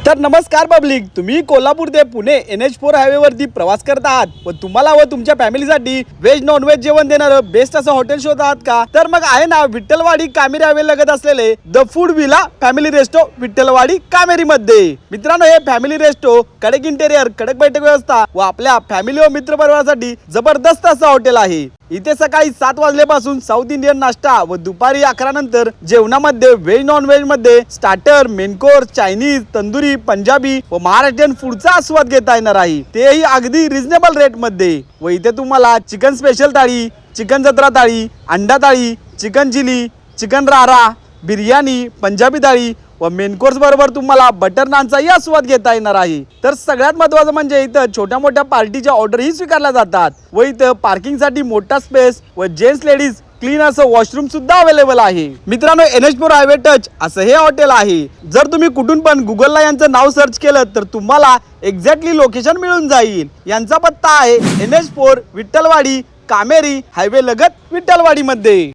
तर नमस्कार पब्लिक, तुम्ही कोल्हापूर ते पुणे NH4 हायवे वरती प्रवास करत आहात व तुम्हाला व तुमच्या फॅमिलीसाठी व्हेज नॉन व्हेज जेवण देणारं बेस्ट असं हॉटेल शोधत आहात का? तर मग आहे ना विठ्ठलवाडी कामेरी हायवे लगत असलेले the food villa family resto Vitthalwadi Kameri मध्ये। मित्रांनो, हे फॅमिली रेस्टो कडक इंटेरियर, कडक बैठक व्यवस्था व आपल्या फॅमिली व मित्र परिवारासाठी जबरदस्त असं हॉटेल आहे। इथे सकाळी 7 वाजल्यापासून साऊथ इंडियन नाश्ता व दुपारी 11 नंतर जेवणामध्ये व्हेज नॉन व्हेज मध्ये starter, main course, Chinese, tandoori, Punjabi व महाराष्ट्रीयन फूडचा आस्वाद घेता येणार आहे, तेही अगदी रिझनेबल रेट मध्ये। व इथे तुम्हाला चिकन स्पेशल थाळी, चिकन जत्रा थाळी, अंडा थाळी, चिकन चिली, चिकन रारा, बिर्याणी, पंजाबी थाळी व मेन कोर्स बरोबर तुम्हाला बटर नानचाही आस्वाद घेता येणार आहे। तर सगळ्यात महत्त्वाचं म्हणजे इथं छोट्या मोठ्या पार्टीच्या ऑर्डरही स्वीकारल्या जातात व इथं पार्किंगसाठी मोठा स्पेस व जेंट्स लेडीज क्लीन असं वॉशरूम सुद्धा अवेलेबल आहे। मित्रांनो, NH4 हायवे टच असं हे हॉटेल आहे। जर तुम्ही कुठून पण गुगलला यांचं नाव सर्च केलं तर तुम्हाला एक्झॅक्टली लोकेशन मिळून जाईल। यांचा पत्ता आहे NH4 विठ्ठलवाडी कामेरी हायवे लगत विठ्ठलवाडी मध्ये।